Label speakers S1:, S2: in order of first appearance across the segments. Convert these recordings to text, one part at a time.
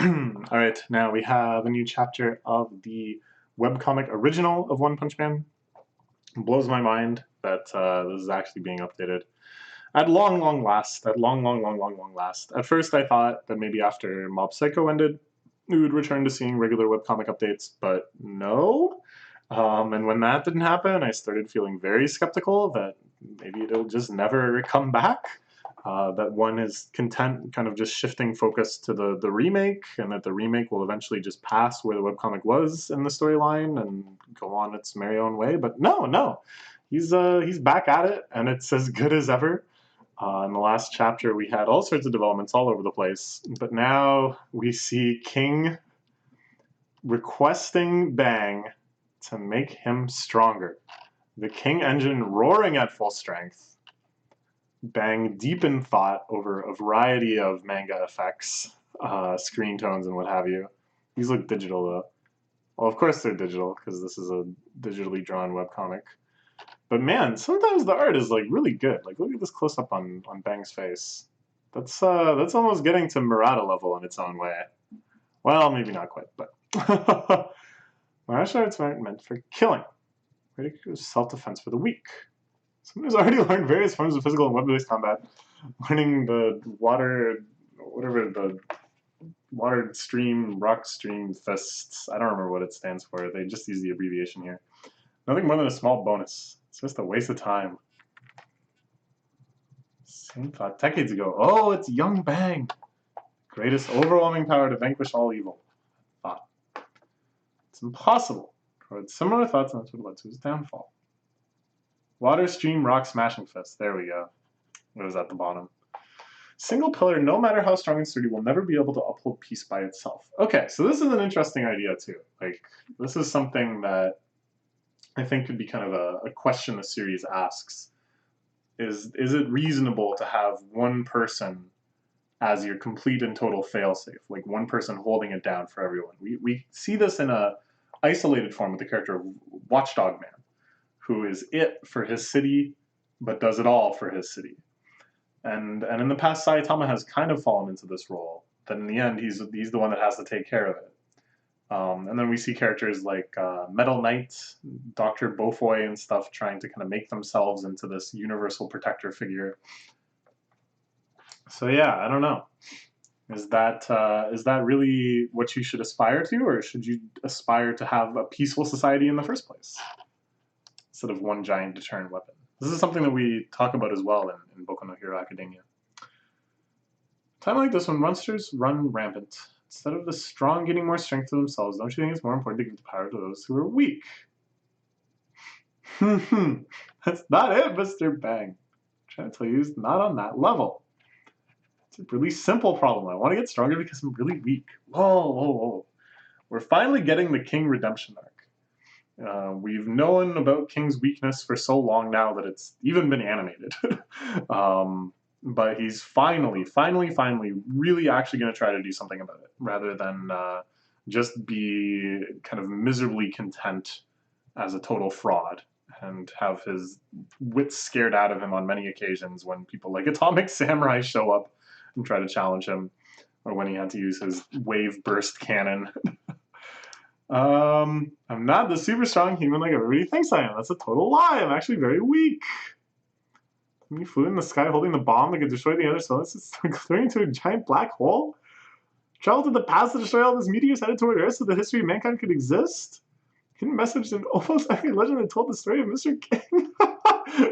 S1: Alright, now we have a new chapter of the webcomic original of One Punch Man. It blows my mind that this is actually being updated. At long, long last. At long, long, long, long, long last. At first I thought that maybe after Mob Psycho ended, we would return to seeing regular webcomic updates, but no. And when that didn't happen, I started feeling very skeptical that maybe it'll just never come back. That one is content kind of just shifting focus to the remake, and that the remake will eventually just pass where the webcomic was in the storyline and go on its merry own way. But no, he's back at it, and it's as good as ever. In the last chapter, we had all sorts of developments all over the place, but now we see King requesting Bang to make him stronger. The King engine roaring at full strength. Bang deep in thought over a variety of manga effects, screen tones, and what have you. These look digital though. Well, of course they're digital because this is a digitally drawn webcomic. But man, sometimes the art is like really good. Like look at this close up on Bang's face. That's almost getting to Murata level in its own way. Well, maybe not quite, but martial arts aren't meant for killing. Self-defense for the weak. Someone who's already learned various forms of physical and web-based combat, learning the water, whatever the water stream, rock stream fists. I don't remember what it stands for. They just use the abbreviation here. Nothing more than a small bonus. It's just a waste of time. Same thought decades ago. Oh, it's young Bang. Greatest overwhelming power to vanquish all evil. Thought. It's impossible. Or it's similar thoughts, and that's what led to his downfall. Water stream rock smashing fist. There we go. It was at the bottom. Single pillar, no matter how strong and sturdy, will never be able to uphold peace by itself. Okay, so this is an interesting idea too. Like, this is something that I think could be kind of a question the series asks. Is it reasonable to have one person as your complete and total failsafe? Like one person holding it down for everyone. We see this in a isolated form with the character of Watchdog Man, who is it for his city, but does it all for his city. And in the past, Saitama has kind of fallen into this role. That in the end, he's the one that has to take care of it. And then we see characters like Metal Knight, Dr. Beaufoy, and stuff trying to kind of make themselves into this universal protector figure. So yeah, I don't know. Is that really what you should aspire to, or should you aspire to have a peaceful society in the first place, instead of one giant deterrent weapon? This is something that we talk about as well in Boku no Hero Academia. Time like this when monsters run rampant. Instead of the strong getting more strength to themselves, don't you think it's more important to give the power to those who are weak? That's not it, Mr. Bang. I'm trying to tell you, it's not on that level. It's a really simple problem. I want to get stronger because I'm really weak. Whoa. We're finally getting the King redemption arc. We've known about King's weakness for so long now that it's even been animated. But he's finally really actually going to try to do something about it, rather than just be kind of miserably content as a total fraud and have his wits scared out of him on many occasions when people like Atomic Samurai show up and try to challenge him, or when he had to use his wave burst cannon. I'm not the super strong human like everybody thinks I am. That's a total lie. I'm actually very weak. When you flew in the sky holding the bomb that could destroy the other solar system, clearing into a giant black hole? Traveled to the past to destroy all these meteors headed toward Earth so the history of mankind could exist? Hidden message in almost every legend that told the story of Mr. King.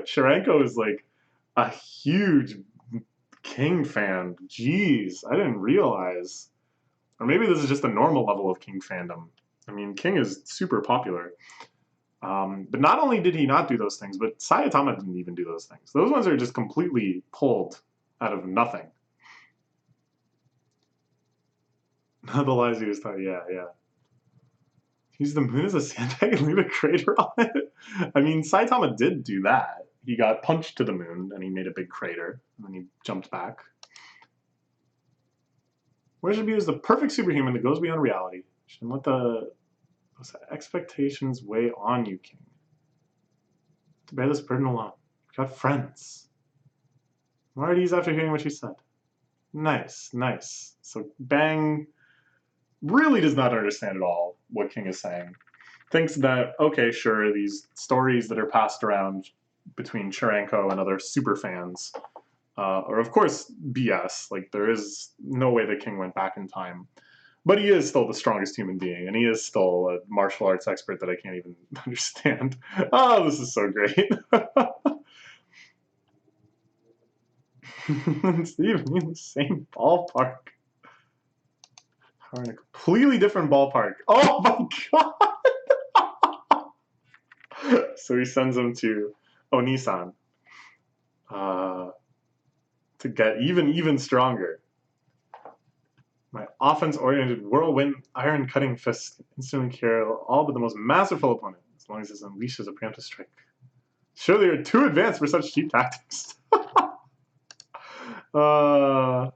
S1: Sharenko is like a huge King fan. Jeez, I didn't realize. Or maybe this is just a normal level of King fandom. I mean, King is super popular. But not only did he not do those things, but Saitama didn't even do those things. Those ones are just completely pulled out of nothing. Not the lies he was telling. Yeah. Use the moon as a sandbag and leave a crater on it? I mean, Saitama did do that. He got punched to the moon, and he made a big crater, and then he jumped back. Where should be as the perfect superhuman that goes beyond reality? Shouldn't let those expectations weigh on you, King. To bear this burden alone. You've got friends. I'm already eased after hearing what you said. Nice. So Bang really does not understand at all what King is saying. Thinks that, okay, sure, these stories that are passed around between Cherenko and other super fans are, of course, BS. Like, there is no way that King went back in time. But he is still the strongest human being, and he is still a martial arts expert that I can't even understand. Oh, this is so great. It's even in the same ballpark. We're in a completely different ballpark. Oh my god! So he sends him to Onisan to get even stronger. My offense-oriented whirlwind iron-cutting fist can instantly kill all but the most masterful opponent, as long as it unleashes a preemptive strike. Surely you're too advanced for such cheap tactics. Not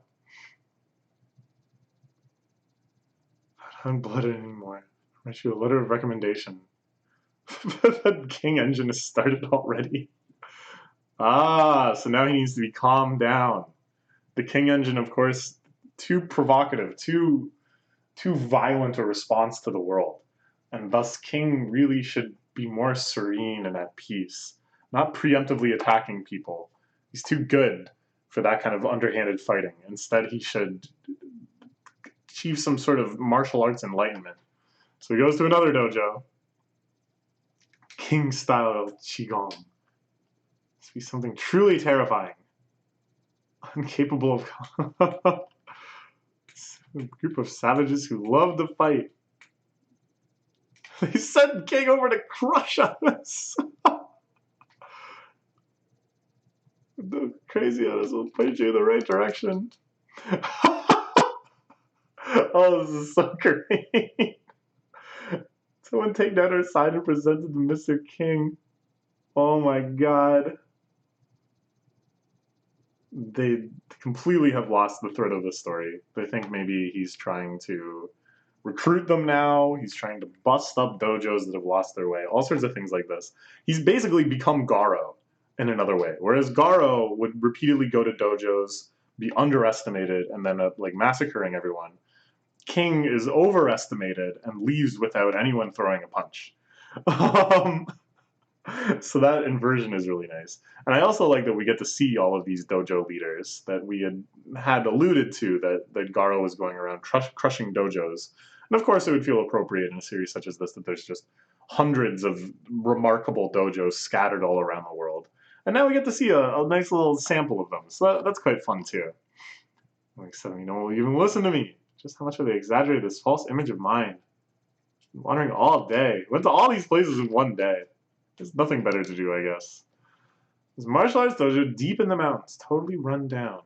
S1: unblooded anymore. I write you a letter of recommendation. That King engine has started already. So now he needs to be calmed down. The King engine, of course, too provocative, too violent a response to the world. And thus King really should be more serene and at peace, not preemptively attacking people. He's too good for that kind of underhanded fighting. Instead, he should achieve some sort of martial arts enlightenment. So he goes to another dojo. King-style Qigong. This be something truly terrifying. Incapable of... A group of savages who love to fight. They sent King over to crush us. The crazy on us will point you in the right direction. Oh, this is so great. Someone take down our sign and present it to Mr. King. Oh my god. They completely have lost the thread of the story. They think maybe he's trying to recruit them now. He's trying to bust up dojos that have lost their way. All sorts of things like this. He's basically become Garo in another way. Whereas Garo would repeatedly go to dojos, be underestimated, and then like massacring everyone. King is overestimated and leaves without anyone throwing a punch. So that inversion is really nice. And I also like that we get to see all of these dojo leaders that we had alluded to, that Garo was going around crushing dojos. And of course it would feel appropriate in a series such as this that there's just hundreds of remarkable dojos scattered all around the world. And now we get to see a nice little sample of them. So that's quite fun too. Like, so, you know, even listen to me. Just how much have they exaggerated this false image of mine? I'm wandering all day. Went to all these places in one day. There's nothing better to do, I guess. This martial arts dojo deep in the mountains, totally run down.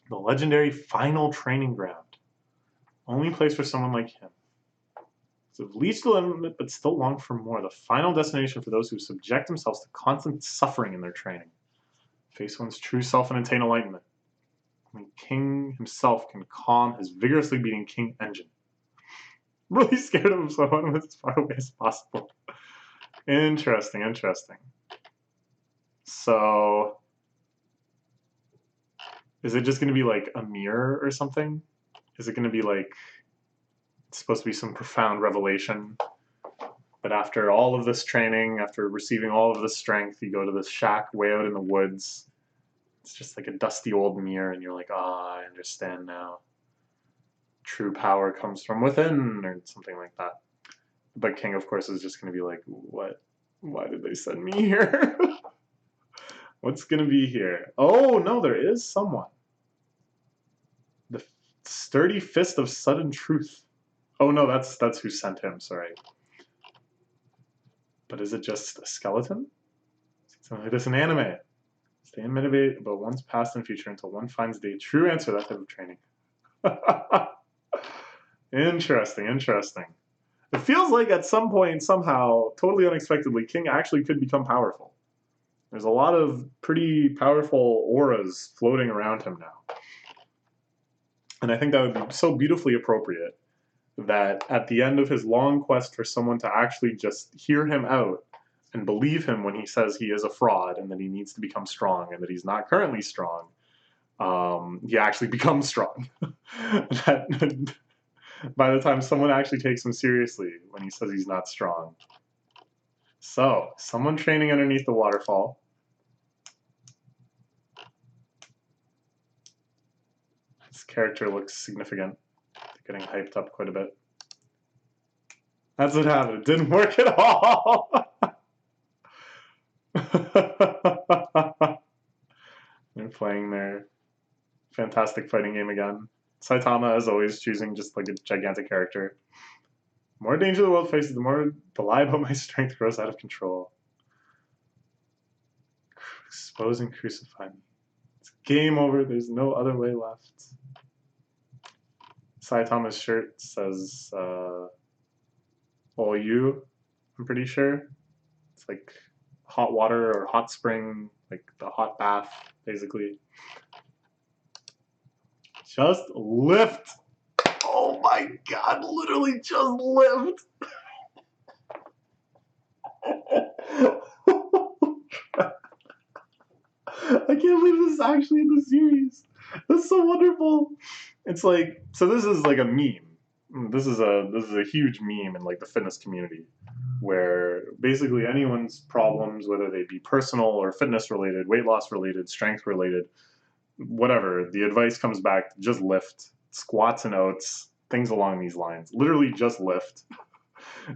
S1: The legendary final training ground. Only place for someone like him. So reached the limit, but still long for more. The final destination for those who subject themselves to constant suffering in their training. Face one's true self and attain enlightenment. Only King himself can calm his vigorously beating King engine. I'm really scared of him, so I want him as far away as possible. Interesting, interesting. So, is it just going to be like a mirror or something? Is it going to be like, it's supposed to be some profound revelation? But after all of this training, after receiving all of this strength, you go to this shack way out in the woods. It's just like a dusty old mirror, and you're like, ah, I understand now. True power comes from within, or something like that. But King, of course, is just going to be like, what? Why did they send me here? What's going to be here? Oh, no, there is someone. The sturdy fist of sudden truth. Oh, no, that's who sent him, sorry. But is it just a skeleton? It's like this in anime. Stay unmotivated about one's past and future until one finds the true answer to that type of training. Interesting, interesting. It feels like at some point, somehow, totally unexpectedly, King actually could become powerful. There's a lot of pretty powerful auras floating around him now. And I think that would be so beautifully appropriate that at the end of his long quest for someone to actually just hear him out and believe him when he says he is a fraud and that he needs to become strong and that he's not currently strong, he actually becomes strong. by the time someone actually takes him seriously when he says he's not strong. So, someone training underneath the waterfall. This character looks significant. They're getting hyped up quite a bit. That's what happened. It didn't work at all. They're playing their fantastic fighting game again. Saitama, as always, choosing just like a gigantic character. The more danger the world faces, the more the lie about my strength grows out of control. Expose and crucify me. It's game over. There's no other way left. Saitama's shirt says, all you, I'm pretty sure. It's like hot water or hot spring, like the hot bath, basically. Just lift. Oh my god, literally just lift. I can't believe this is actually in the series. That's so wonderful. It's like, so this is like a meme. This is a huge meme in like the fitness community, where basically anyone's problems, whether they be personal or fitness related, weight loss related, strength related, whatever, the advice comes back, just lift, squats and oats, things along these lines. Literally just lift.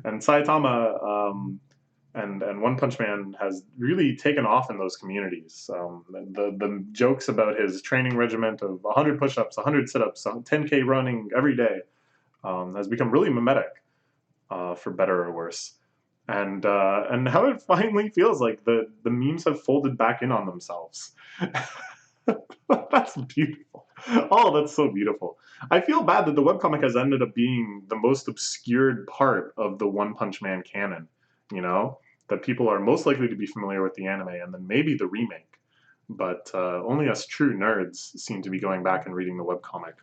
S1: And Saitama and One Punch Man has really taken off in those communities. The jokes about his training regiment of 100 push-ups, 100 sit-ups, 10K running every day has become really mimetic, for better or worse. And how it finally feels like the memes have folded back in on themselves. That's beautiful. Oh, that's so beautiful. I feel bad that the webcomic has ended up being the most obscured part of the One Punch Man canon, you know? That people are most likely to be familiar with the anime and then maybe the remake. But only us true nerds seem to be going back and reading the webcomic.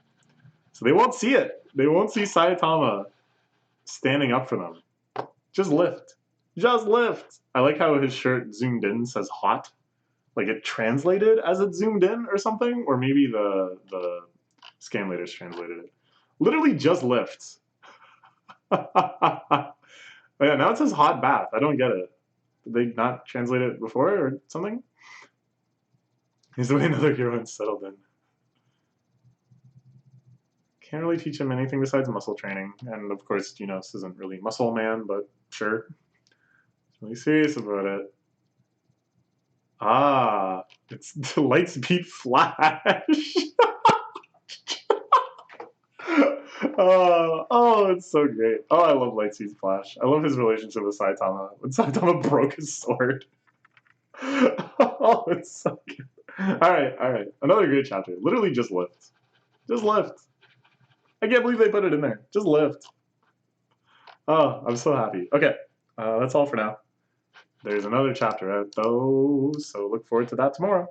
S1: So they won't see it. They won't see Saitama standing up for them. Just lift. Just lift. I like how his shirt zoomed in says hot. Like it translated as it zoomed in or something, or maybe the scanlators translated it. Literally just lifts. But yeah, now it says hot bath. I don't get it. Did they not translate it before or something? He's the way another heroine settled in. Can't really teach him anything besides muscle training. And of course, Genos isn't really muscle man, but sure. He's really serious about it. Ah, it's the Lightspeed Flash. Oh, it's so great. Oh, I love Lightspeed Flash. I love his relationship with Saitama. When Saitama broke his sword. Oh, it's so good. Alright. Another great chapter. Literally just lift. Just lift. I can't believe they put it in there. Just lift. Oh, I'm so happy. Okay, that's all for now. There's another chapter out, though, so look forward to that tomorrow.